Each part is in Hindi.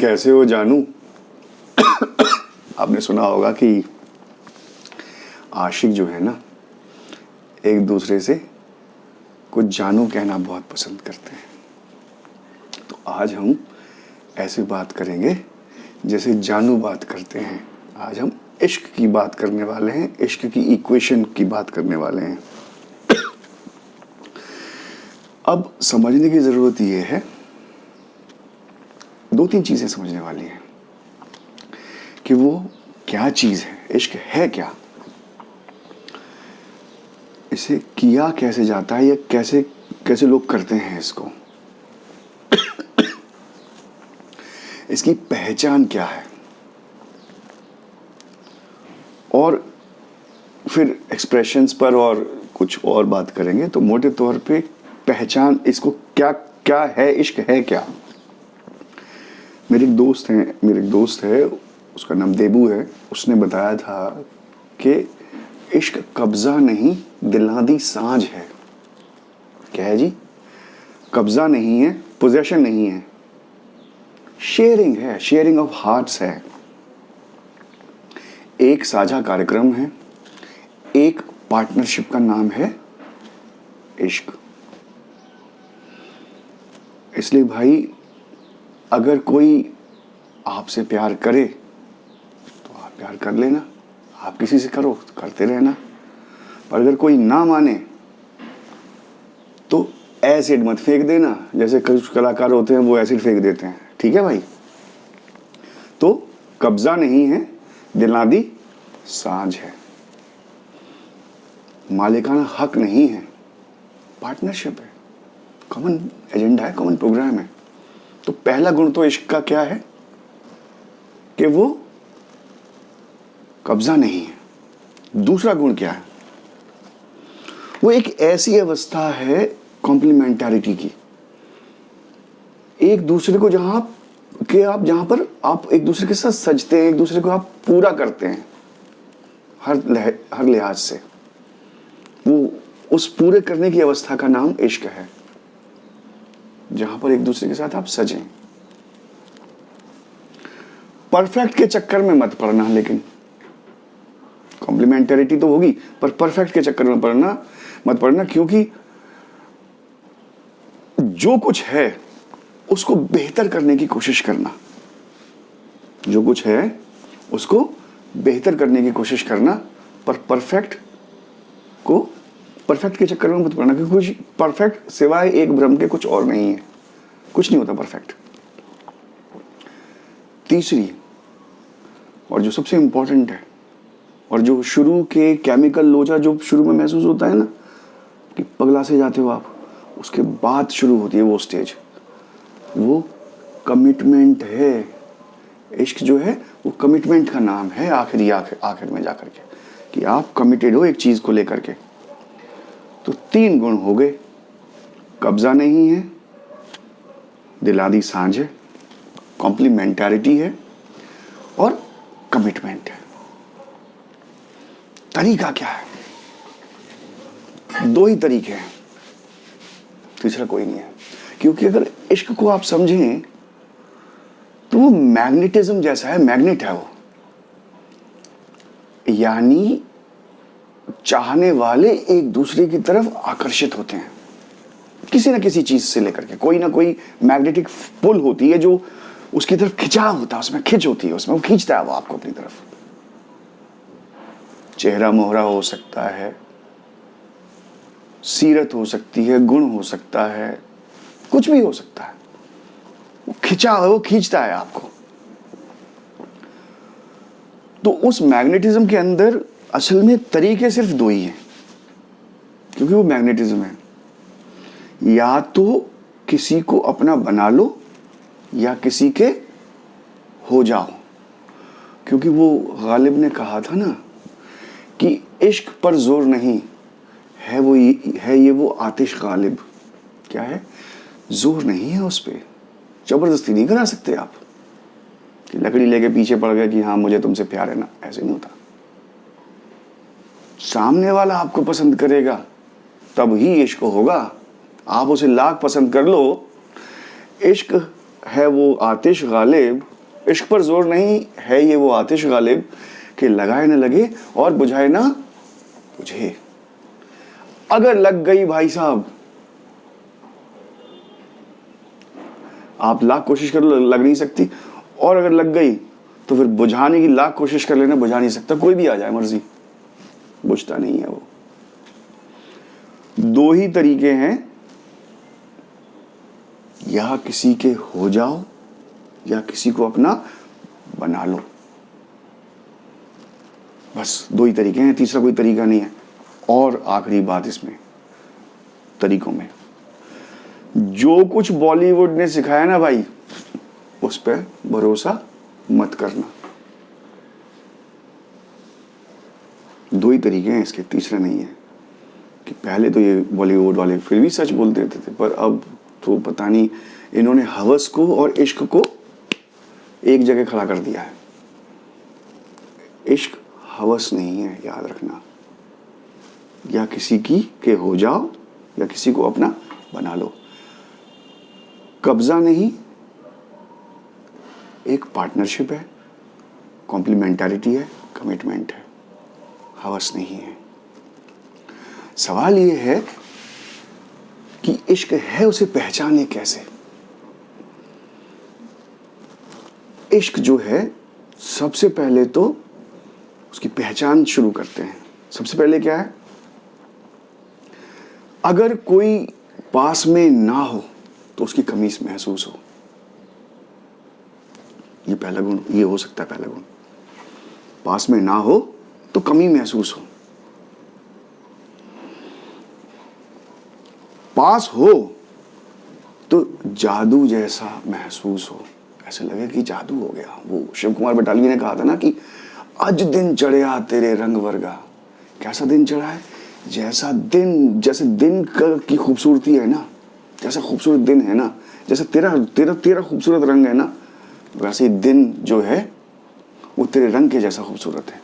कैसे हो जानू? आपने सुना होगा कि आशिक जो है ना, एक दूसरे से कुछ जानू कहना बहुत पसंद करते हैं। तो आज हम ऐसी बात करेंगे जैसे जानू बात करते हैं। आज हम इश्क की बात करने वाले हैं, इश्क की इक्वेशन की बात करने वाले हैं। अब समझने की ज़रूरत ये है, दो तीन चीज़ें समझने वाली हैं कि वो क्या चीज़ है, इश्क है क्या, इसे किया कैसे जाता है या कैसे कैसे लोग करते हैं इसको, इसकी पहचान क्या है, और फिर एक्सप्रेशंस पर और कुछ और बात करेंगे। तो मोटे तौर पे पहचान, इसको क्या क्या है, इश्क है क्या। मेरे एक दोस्त है, उसका नाम देबू है। उसने बताया था कि इश्क कब्जा नहीं दिलादी सांझ है। क्या है जी? कब्जा नहीं है, पोजेशन नहीं है, शेयरिंग है, शेयरिंग ऑफ हार्ट्स है। एक साझा कार्यक्रम है, एक पार्टनरशिप का नाम है इश्क। इसलिए भाई, अगर कोई आपसे प्यार करे तो आप प्यार कर लेना, आप किसी से करो तो करते रहना। पर अगर कोई ना माने तो एसिड मत फेंक देना, जैसे कुछ कलाकार होते हैं वो एसिड फेंक देते हैं। ठीक है भाई? तो कब्जा नहीं है, दिलादी सांझ है। मालिकाना हक नहीं है, पार्टनरशिप है, कॉमन एजेंडा है, कॉमन प्रोग्राम है। तो पहला गुण तो इश्क का क्या है कि वो कब्जा नहीं है। दूसरा गुण क्या है? वो एक ऐसी अवस्था है कॉम्प्लीमेंटारिटी की, एक दूसरे को जहां पर आप एक दूसरे के साथ सजते हैं, एक दूसरे को आप पूरा करते हैं हर लिहाज से। वो उस पूरे करने की अवस्था का नाम इश्क है, जहां पर एक दूसरे के साथ आप सजें। परफेक्ट के चक्कर में मत पड़ना, लेकिन कॉम्प्लीमेंटरिटी तो होगी, पर परफेक्ट के चक्कर में मत पड़ना, क्योंकि जो कुछ है उसको बेहतर करने की कोशिश करना, जो कुछ है उसको बेहतर करने की कोशिश करना, पर परफेक्ट के चक्कर में मत पड़ना, क्योंकि कुछ परफेक्ट सिवाय एक भ्रम के कुछ और नहीं है, कुछ नहीं होता परफेक्ट। तीसरी और जो सबसे इंपॉर्टेंट है, और जो शुरू के केमिकल लोचा जो शुरू में महसूस होता है ना कि पगला से जाते हो आप, उसके बाद शुरू होती है वो स्टेज, वो कमिटमेंट है। इश्क जो है वो कमिटमेंट का नाम है आखिर में जाकर के, कि आप कमिटेड हो एक चीज को लेकर के। तो तीन गुण हो गए, कब्जा नहीं है, दिलादी सांझ है, कॉम्प्लीमेंटारिटी है, और कमिटमेंट है। तरीका क्या है? दो ही तरीके हैं, तीसरा कोई नहीं है। क्योंकि अगर इश्क को आप समझें तो वो मैग्नेटिज्म जैसा है, मैग्नेट है वो, यानी चाहने वाले एक दूसरे की तरफ आकर्षित होते हैं किसी ना किसी चीज से लेकर के। कोई ना कोई मैग्नेटिक पुल होती है जो उसकी तरफ खिंचाव होता है, उसमें खिंच होती है, उसमें वो खींचता है वो आपको अपनी तरफ। चेहरा मोहरा हो सकता है, सीरत हो सकती है, गुण हो सकता है, कुछ भी हो सकता है, वो खिंचाव है, वो खींचता है आपको। तो उस मैग्नेटिज्म के अंदर असल में तरीके सिर्फ दो ही हैं, क्योंकि वो मैग्नेटिज्म है। या तो किसी को अपना बना लो या किसी के हो जाओ, क्योंकि वो गालिब ने कहा था ना कि इश्क पर जोर नहीं है, वो आतिश गालिब। क्या है? जोर नहीं है उस पे, जबरदस्ती नहीं करा सकते आप कि लकड़ी लेके पीछे पड़ गए कि हाँ मुझे तुमसे प्यार है ना, ऐसे नहीं होता। सामने वाला आपको पसंद करेगा तब ही इश्क होगा। आप उसे लाख पसंद कर लो, इश्क है वो आतिश गालिब इश्क पर जोर नहीं है ये वो आतिश गालिब कि लगाए न लगे और बुझाए ना बुझे। अगर लग गई भाई साहब, आप लाख कोशिश कर लो लग नहीं सकती, और अगर लग गई तो फिर बुझाने की लाख कोशिश कर लेना, बुझा नहीं सकता। कोई भी आ जाए मर्जी, बुझता नहीं है वो। दो ही तरीके हैं, या किसी के हो जाओ या किसी को अपना बना लो। बस दो ही तरीके हैं, तीसरा कोई तरीका नहीं है। और आखिरी बात इसमें तरीकों में, जो कुछ बॉलीवुड ने सिखाया ना भाई, उस पर भरोसा मत करना। दो ही तरीके हैं इसके, तीसरा नहीं है। कि पहले तो ये बॉलीवुड वाले फिर भी सच बोल देते थे, पर अब तो पता नहीं इन्होंने हवस को और इश्क को एक जगह खड़ा कर दिया है। इश्क हवस नहीं है, याद रखना। या किसी की के हो जाओ या किसी को अपना बना लो। कब्जा नहीं, एक पार्टनरशिप है, कॉम्प्लीमेंटारिटी है, कमिटमेंट है, हवस नहीं है। सवाल ये है कि इश्क है, उसे पहचाने कैसे। इश्क जो है, सबसे पहले तो उसकी पहचान शुरू करते हैं। सबसे पहले क्या है, अगर कोई पास में ना हो तो उसकी कमी महसूस हो। ये पहला गुण, ये हो सकता है पहला गुण। पास में ना हो तो कमी महसूस हो। पास हो तो जादू जैसा महसूस हो, ऐसे लगे कि जादू हो गया। वो शिव कुमार बटालवी ने कहा था ना कि अज दिन चढ़िया तेरे रंग वर्गा। कैसा दिन चढ़ा है, जैसा दिन, जैसे दिन की खूबसूरती है ना, जैसा खूबसूरत दिन है ना, जैसे तेरा तेरा तेरा खूबसूरत रंग है ना, वैसे दिन जो है वो तेरे रंग के जैसा खूबसूरत है।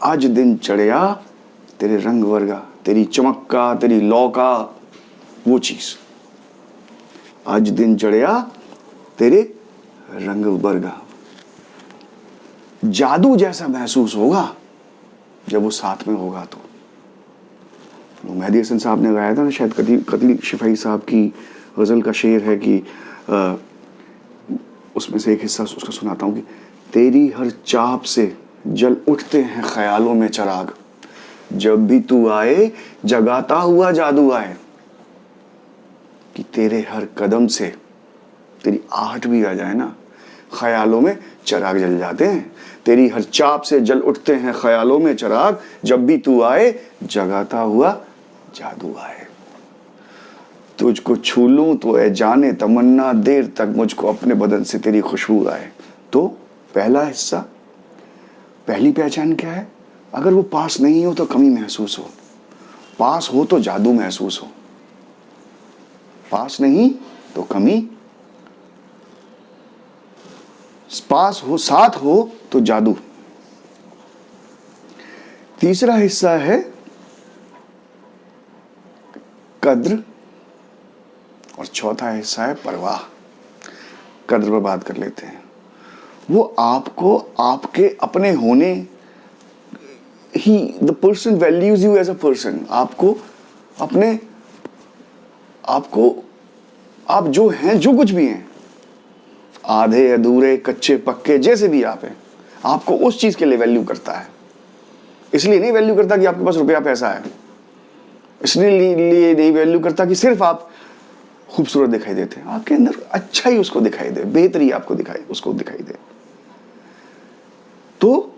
आज दिन चढ़िया तेरे रंग वर्गा, तेरी चमक का, तेरी लौ का, वो चीज। आज दिन चढ़िया तेरे रंग वर्गा। जादू जैसा महसूस होगा जब वो साथ में होगा। तो मेहदी हसन साहब ने गाया था ना, शायद कतली शिफाई साहब की गज़ल का शेर है कि उसमें से एक हिस्सा उसका सुनाता हूँ कि तेरी हर चाप से जल उठते हैं ख्यालों में चिराग, जब भी तू आए जगाता हुआ जादू आए। कि तेरे हर कदम से तेरी आहट भी आ जाए ना, ख्यालों में चिराग जल जाते हैं। तेरी हर चाप से जल उठते हैं ख्यालों में चिराग, जब भी तू आए जगाता हुआ जादू आए। तुझको छू लूं तो ए जाने तमन्ना, देर तक मुझको अपने बदन से तेरी खुशबू आए। तो पहला हिस्सा, पहली पहचान क्या है, अगर वो पास नहीं हो तो कमी महसूस हो, पास हो तो जादू महसूस हो। पास नहीं तो कमी, पास हो साथ हो तो जादू। तीसरा हिस्सा है कद्र, और चौथा हिस्सा है परवाह। कद्र पर बात कर लेते हैं। वो आपको आपके अपने होने ही, the person values you as a person. आपको अपने, आपको आप जो हैं, जो कुछ भी हैं, आधे अधूरे कच्चे पक्के जैसे भी आप हैं, आपको उस चीज के लिए वैल्यू करता है। इसलिए नहीं वैल्यू करता कि आपके पास रुपया पैसा है, इसलिए नहीं वैल्यू करता कि सिर्फ आप खूबसूरत दिखाई देते हैं। आपके अंदर अच्छा ही उसको दिखाई दे, बेहतरी आपको दिखाई, उसको दिखाई दे। तो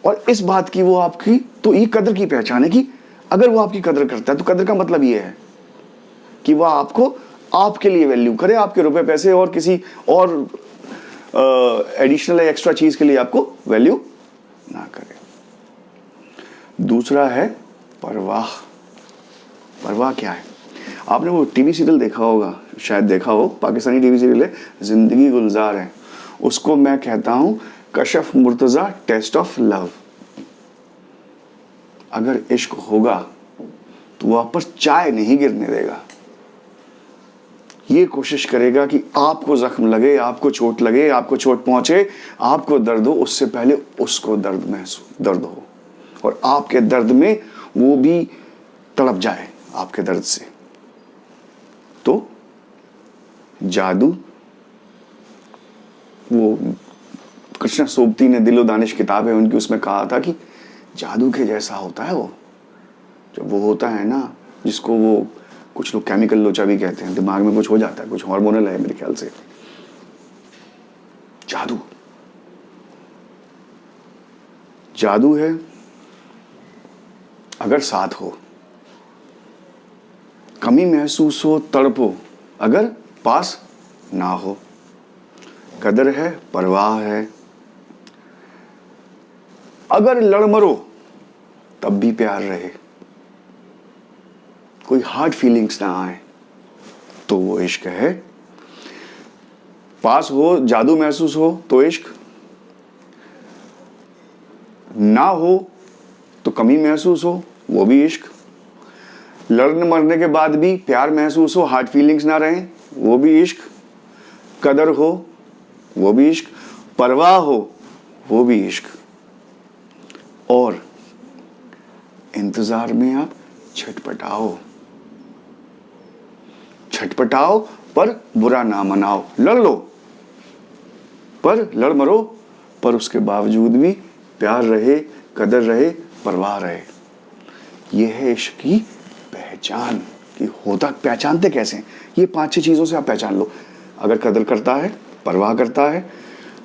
और इस बात की वो आपकी, तो ये कदर की पहचान है कि अगर वो आपकी कदर करता है तो कदर का मतलब ये है कि वह आपको आपके लिए वैल्यू करे, आपके रुपए पैसे और किसी और एडिशनल या एक्स्ट्रा चीज के लिए आपको वैल्यू ना करे। दूसरा है परवाह। परवाह क्या है, आपने वो टीवी सीरियल देखा होगा, शायद देखा हो, पाकिस्तानी टीवी सीरियल है जिंदगी गुलजार है। उसको मैं कहता हूं Kashaf Murtaza test of love. अगर इश्क होगा तो वो आप पर चाय नहीं गिरने देगा। ये कोशिश करेगा कि आपको जख्म लगे, आपको चोट लगे, आपको चोट पहुंचे, आपको दर्द हो, उससे पहले उसको दर्द हो, और आपके दर्द में वो भी तड़प जाए आपके दर्द से। तो जादू, वो कृष्णा सोबती ने दिलो दानिश किताब है उनकी, उसमें कहा था कि जादू के जैसा होता है वो, जब वो होता है ना, जिसको वो कुछ लोग केमिकल लोचा भी कहते हैं, दिमाग में कुछ हो जाता है, कुछ हार्मोनल है मेरे ख्याल से। जादू, जादू है अगर साथ हो, कमी महसूस हो, तड़पो अगर पास ना हो, कदर है, परवाह है, अगर लड़ मरो तब भी प्यार रहे, कोई हार्ड फीलिंग्स ना आए, तो वो इश्क है। पास हो, जादू महसूस हो तो इश्क, ना हो तो कमी महसूस हो, वो भी इश्क, लड़ने मरने के बाद भी प्यार महसूस हो, हार्ड फीलिंग्स ना रहें, वो भी इश्क, कदर हो वो भी इश्क, परवाह हो वो भी इश्क, और इंतजार में आप छटपटाओ, छटपटाओ पर बुरा ना मनाओ, लड़ लो पर लड़ मरो, पर उसके बावजूद भी प्यार रहे, कदर रहे, परवाह रहे। यह है इश्क की पहचान। कि होता, पहचानते कैसे हैं? ये 5-6 चीजों से आप पहचान लो। अगर कदर करता है, परवाह करता है,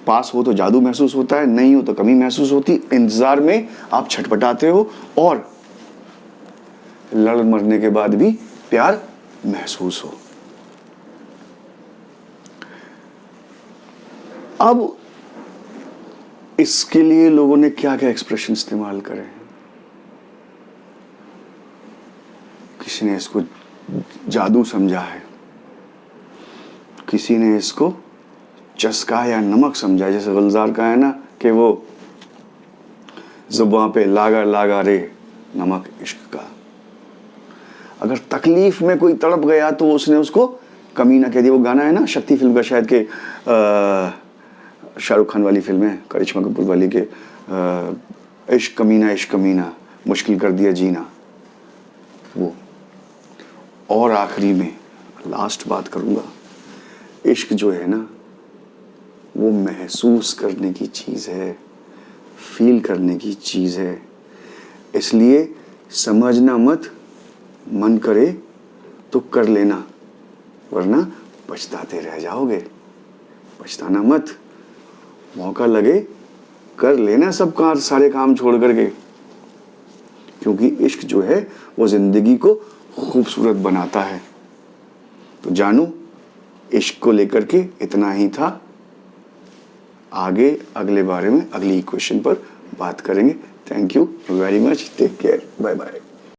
पास हो तो जादू महसूस होता है, नहीं हो तो कमी महसूस होती, इंतजार में आप छटपटाते हो, और लड़ मरने के बाद भी प्यार महसूस हो। अब इसके लिए लोगों ने क्या क्या एक्सप्रेशन इस्तेमाल करे हैं। किसी ने इसको जादू समझा है, किसी ने इसको चस्का या नमक समझा, जैसे गुलजार का है ना कि वो जुबान पे लागा लागा रे नमक इश्क का। अगर तकलीफ में कोई तड़प गया तो उसने उसको कमीना कह दिया। वो गाना है ना, शक्ति फिल्म का शायद के शाहरुख खान वाली फिल्म है, करिश्मा कपूर वाली के, इश्क कमीना मुश्किल कर दिया जीना, वो। और आखिरी में लास्ट बात करूंगा, इश्क जो है ना वो महसूस करने की चीज़ है, फील करने की चीज़ है, इसलिए समझना मत, मन करे तो कर लेना, वरना पछताते रह जाओगे। पछताना मत, मौका लगे कर लेना सब काम, सारे काम छोड़ करके, क्योंकि इश्क जो है वो जिंदगी को खूबसूरत बनाता है। तो जानू, इश्क को लेकर के इतना ही था। आगे अगले बारे में अगली क्वेश्चन पर बात करेंगे। Thank you very much, take care, bye bye.